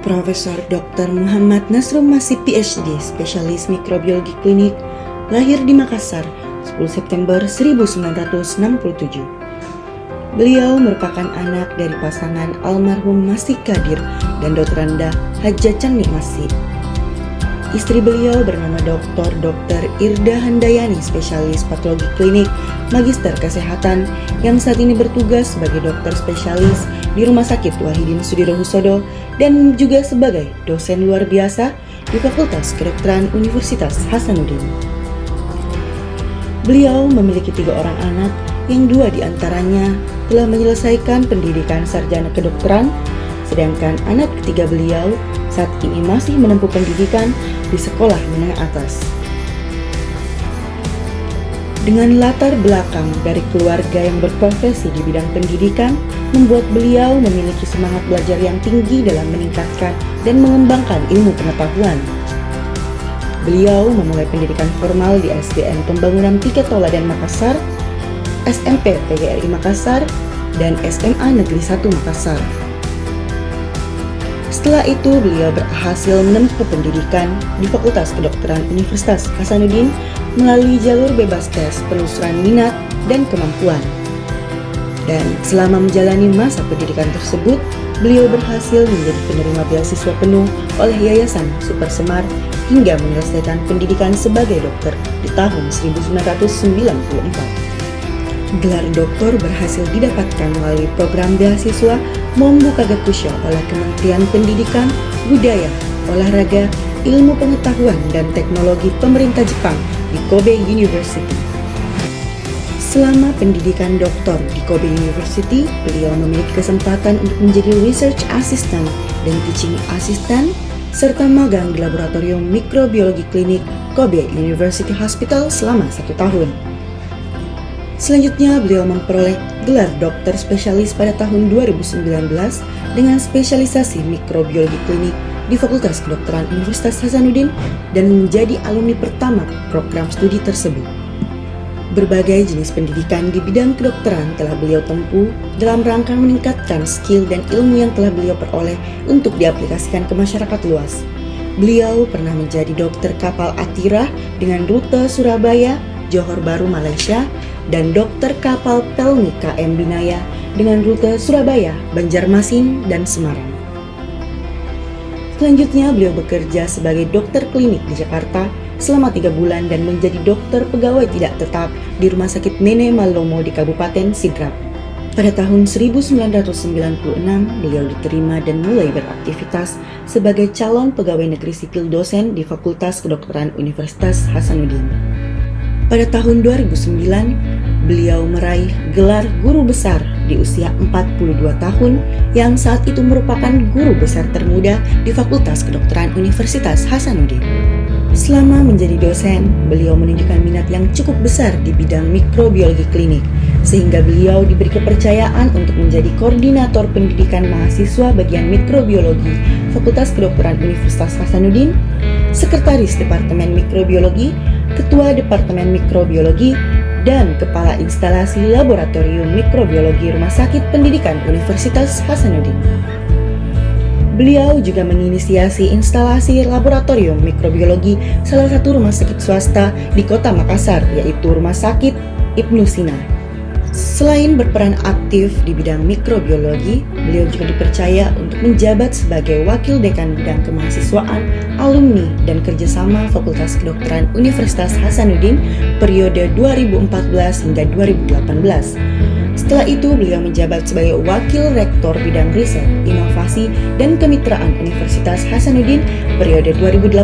Profesor Dr. Muhammad Nasrum Masih PhD, spesialis mikrobiologi klinik, lahir di Makassar 10 September 1967. Beliau merupakan anak dari pasangan almarhum Masih Kadir dan Dr. Hajjatan Nikmasi. Istri beliau bernama Dr. Irda Handayani, spesialis patologi klinik, magister kesehatan, yang saat ini bertugas sebagai dokter spesialis di Rumah Sakit Wahidin Sudirohusodo dan juga sebagai dosen luar biasa di Fakultas Kedokteran Universitas Hasanuddin. Beliau memiliki 3 orang anak, yang 2 diantaranya telah menyelesaikan pendidikan sarjana kedokteran, sedangkan anak ketiga beliau saat ini masih menempuh pendidikan di sekolah menengah atas. Dengan latar belakang dari keluarga yang berprofesi di bidang pendidikan, membuat beliau memiliki semangat belajar yang tinggi dalam meningkatkan dan mengembangkan ilmu pengetahuan. Beliau memulai pendidikan formal di SDN Pembangunan Piketola dan Makassar, SMP PGRI Makassar, dan SMA Negeri 1 Makassar. Setelah itu, beliau berhasil menempuh pendidikan di Fakultas Kedokteran Universitas Hasanuddin melalui jalur bebas tes penelusuran minat dan kemampuan. Dan selama menjalani masa pendidikan tersebut, beliau berhasil menjadi penerima beasiswa penuh oleh Yayasan Super Semar hingga menyelesaikan pendidikan sebagai dokter di tahun 1994. Gelar doktor berhasil didapatkan melalui program beasiswa Mombu Kagakusho oleh Kementerian Pendidikan, Budaya, Olahraga, Ilmu Pengetahuan dan Teknologi Pemerintah Jepang di Kobe University. Selama pendidikan doktor di Kobe University, beliau memiliki kesempatan untuk menjadi research assistant dan teaching assistant serta magang di Laboratorium Mikrobiologi Klinik Kobe University Hospital selama 1 tahun. Selanjutnya, beliau memperoleh gelar dokter spesialis pada tahun 2019 dengan spesialisasi mikrobiologi klinik di Fakultas Kedokteran Universitas Hasanuddin dan menjadi alumni pertama program studi tersebut. Berbagai jenis pendidikan di bidang kedokteran telah beliau tempuh dalam rangka meningkatkan skill dan ilmu yang telah beliau peroleh untuk diaplikasikan ke masyarakat luas. Beliau pernah menjadi dokter kapal Atira dengan rute Surabaya, Johor Bahru, Malaysia, dan dokter kapal Pelni KM Binaya dengan rute Surabaya, Banjarmasin, dan Semarang. Selanjutnya, beliau bekerja sebagai dokter klinik di Jakarta selama 3 bulan dan menjadi dokter pegawai tidak tetap di Rumah Sakit Nene Malomo di Kabupaten Sidrap. Pada tahun 1996, beliau diterima dan mulai beraktivitas sebagai calon pegawai negeri sipil dosen di Fakultas Kedokteran Universitas Hasanuddin. Pada tahun 2009, beliau meraih gelar guru besar di usia 42 tahun yang saat itu merupakan guru besar termuda di Fakultas Kedokteran Universitas Hasanuddin. Selama menjadi dosen, beliau menunjukkan minat yang cukup besar di bidang mikrobiologi klinik, sehingga beliau diberi kepercayaan untuk menjadi koordinator pendidikan mahasiswa bagian mikrobiologi Fakultas Kedokteran Universitas Hasanuddin, sekretaris Departemen Mikrobiologi, Ketua Departemen Mikrobiologi, dan Kepala Instalasi Laboratorium Mikrobiologi Rumah Sakit Pendidikan Universitas Hasanuddin. Beliau juga menginisiasi instalasi Laboratorium Mikrobiologi salah satu rumah sakit swasta di Kota Makassar, yaitu Rumah Sakit Ibnu Sina. Selain berperan aktif di bidang mikrobiologi, beliau juga dipercaya untuk menjabat sebagai Wakil Dekan Bidang Kemahasiswaan, Alumni, dan Kerjasama Fakultas Kedokteran Universitas Hasanuddin periode 2014 hingga 2018. Setelah itu, beliau menjabat sebagai Wakil Rektor Bidang Riset, Inovasi, dan Kemitraan Universitas Hasanuddin periode 2018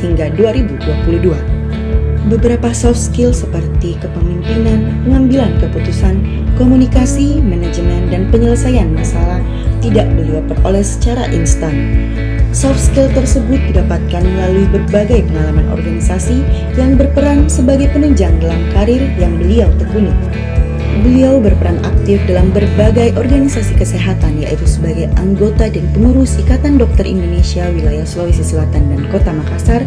hingga 2022. Beberapa soft skill seperti kepemimpinan, pengambilan keputusan, komunikasi, manajemen, dan penyelesaian masalah tidak beliau peroleh secara instan. Soft skill tersebut didapatkan melalui berbagai pengalaman organisasi yang berperan sebagai penunjang dalam karir yang beliau tekuni. Beliau berperan aktif dalam berbagai organisasi kesehatan, yaitu sebagai anggota dan pengurus Ikatan Dokter Indonesia Wilayah Sulawesi Selatan dan Kota Makassar,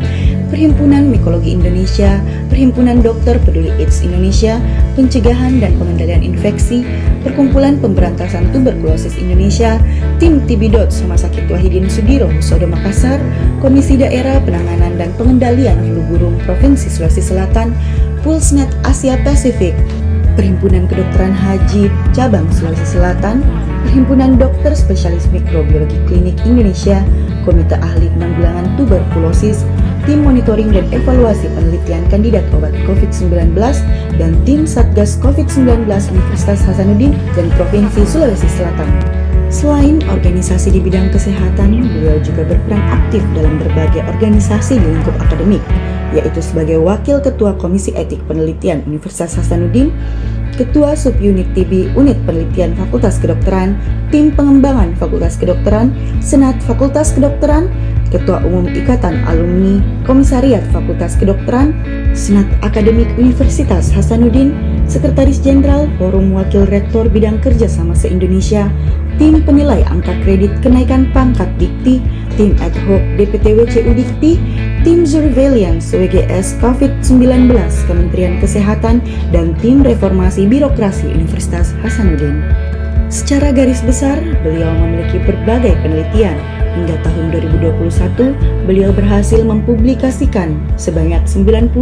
Perhimpunan Mikologi Indonesia, Perhimpunan Dokter Peduli AIDS Indonesia, Pencegahan dan Pengendalian Infeksi, Perkumpulan Pemberantasan Tuberkulosis Indonesia, Tim TB Rumah Sakit Wahidin Sudiro Husodo Makassar, Komisi Daerah Penanganan dan Pengendalian Flu Burung Provinsi Sulawesi Selatan, Pulsnet Asia Pasifik, Perhimpunan Kedokteran Haji Cabang Sulawesi Selatan, Perhimpunan Dokter Spesialis Mikrobiologi Klinik Indonesia, Komite Ahli Penanggulangan Tuberkulosis, Tim Monitoring dan Evaluasi Penelitian Kandidat Obat COVID-19, dan Tim Satgas COVID-19 Universitas Hasanuddin dan Provinsi Sulawesi Selatan. Selain organisasi di bidang kesehatan, beliau juga berperan aktif dalam berbagai organisasi di lingkup akademik, yaitu sebagai Wakil Ketua Komisi Etik Penelitian Universitas Hasanuddin, Ketua Subunit TB Unit Penelitian Fakultas Kedokteran, Tim Pengembangan Fakultas Kedokteran, Senat Fakultas Kedokteran, Ketua Umum Ikatan Alumni Komisariat Fakultas Kedokteran, Senat Akademik Universitas Hasanuddin, Sekretaris Jenderal Forum Wakil Rektor Bidang Kerjasama se-Indonesia, Tim Penilai Angka Kredit Kenaikan Pangkat Dikti, Tim Ad Hoc DPTWCU Dikti, Tim Surveillance WGS COVID-19 Kementerian Kesehatan, dan Tim Reformasi Birokrasi Universitas Hasanuddin. Secara garis besar, beliau memiliki berbagai penelitian. Hingga tahun 2021, beliau berhasil mempublikasikan sebanyak 99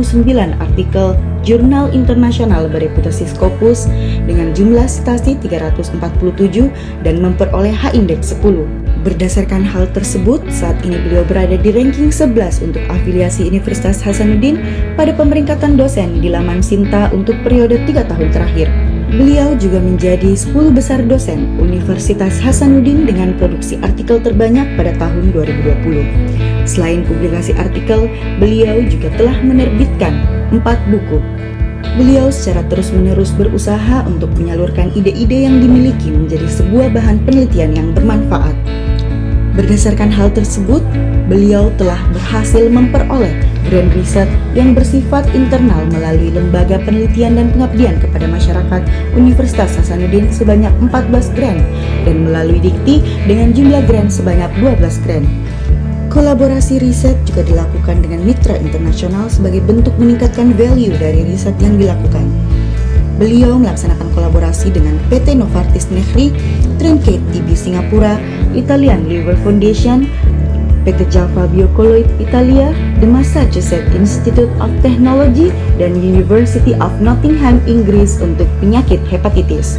artikel jurnal internasional bereputasi Scopus dengan jumlah citasi 347 dan memperoleh H-Index 10. Berdasarkan hal tersebut, saat ini beliau berada di ranking 11 untuk afiliasi Universitas Hasanuddin pada pemeringkatan dosen di Laman Sinta untuk periode 3 tahun terakhir. Beliau juga menjadi 10 besar dosen Universitas Hasanuddin dengan produksi artikel terbanyak pada tahun 2020. Selain publikasi artikel, beliau juga telah menerbitkan 4 buku. Beliau secara terus-menerus berusaha untuk menyalurkan ide-ide yang dimiliki menjadi sebuah bahan penelitian yang bermanfaat. Berdasarkan hal tersebut, beliau telah berhasil memperoleh grant riset yang bersifat internal melalui Lembaga Penelitian dan Pengabdian kepada Masyarakat Universitas Hasanuddin sebanyak 14 grant dan melalui Dikti dengan jumlah grant sebanyak 12 grant. Kolaborasi riset juga dilakukan dengan mitra internasional sebagai bentuk meningkatkan value dari riset yang dilakukan. Beliau melaksanakan kolaborasi dengan PT Novartis Negeri, Trinket TB Singapura, Italian Liver Foundation, PT Java Biocoloid Italia, The Massachusetts Institute of Technology, dan University of Nottingham Inggris untuk penyakit hepatitis.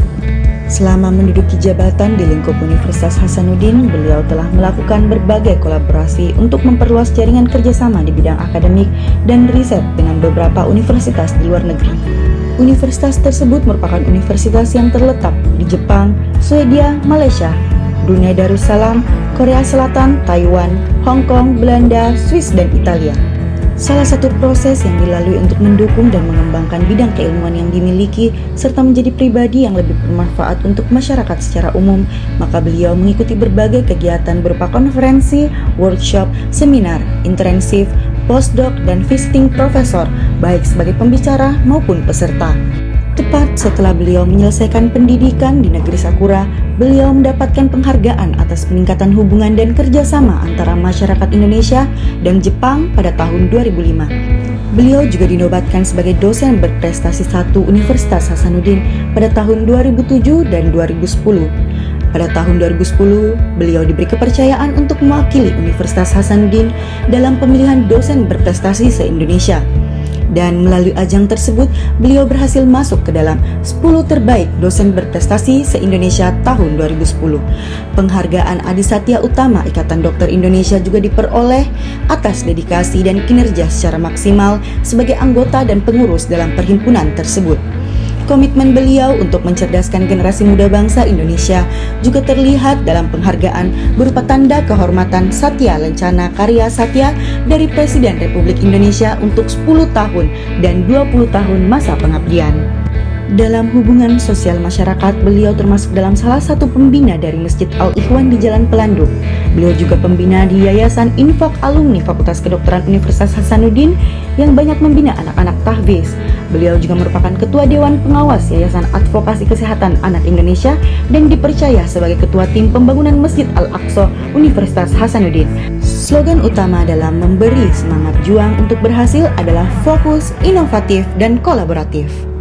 Selama menduduki jabatan di lingkup Universitas Hasanuddin, beliau telah melakukan berbagai kolaborasi untuk memperluas jaringan kerjasama di bidang akademik dan riset dengan beberapa universitas di luar negeri. Universitas tersebut merupakan universitas yang terletak di Jepang, Swedia, Malaysia, Brunei Darussalam, Korea Selatan, Taiwan, Hong Kong, Belanda, Swiss, dan Italia. Salah satu proses yang dilalui untuk mendukung dan mengembangkan bidang keilmuan yang dimiliki serta menjadi pribadi yang lebih bermanfaat untuk masyarakat secara umum, maka beliau mengikuti berbagai kegiatan berupa konferensi, workshop, seminar, internship, postdoc, dan visiting profesor, baik sebagai pembicara maupun peserta. Tepat setelah beliau menyelesaikan pendidikan di negeri Sakura, beliau mendapatkan penghargaan atas peningkatan hubungan dan kerjasama antara masyarakat Indonesia dan Jepang pada tahun 2005. Beliau juga dinobatkan sebagai dosen berprestasi 1 Universitas Hasanuddin pada tahun 2007 dan 2010. Pada tahun 2010, beliau diberi kepercayaan untuk mewakili Universitas Hasanuddin dalam pemilihan dosen berprestasi se-Indonesia. Dan melalui ajang tersebut, beliau berhasil masuk ke dalam 10 terbaik dosen berprestasi se-Indonesia tahun 2010. Penghargaan Adisatya Utama Ikatan Dokter Indonesia juga diperoleh atas dedikasi dan kinerja secara maksimal sebagai anggota dan pengurus dalam perhimpunan tersebut. Komitmen beliau untuk mencerdaskan generasi muda bangsa Indonesia juga terlihat dalam penghargaan berupa tanda kehormatan Satya Lencana Karya Satya dari Presiden Republik Indonesia untuk 10 tahun dan 20 tahun masa pengabdian. Dalam hubungan sosial masyarakat, beliau termasuk dalam salah satu pembina dari Masjid Al-Ikhwan di Jalan Pelanduk. Beliau juga pembina di Yayasan Infak Alumni Fakultas Kedokteran Universitas Hasanuddin yang banyak membina anak-anak tahfiz. Beliau juga merupakan Ketua Dewan Pengawas Yayasan Advokasi Kesehatan Anak Indonesia dan dipercaya sebagai Ketua Tim Pembangunan Masjid Al-Aqsa Universitas Hasanuddin. Slogan utama dalam memberi semangat juang untuk berhasil adalah fokus, inovatif, dan kolaboratif.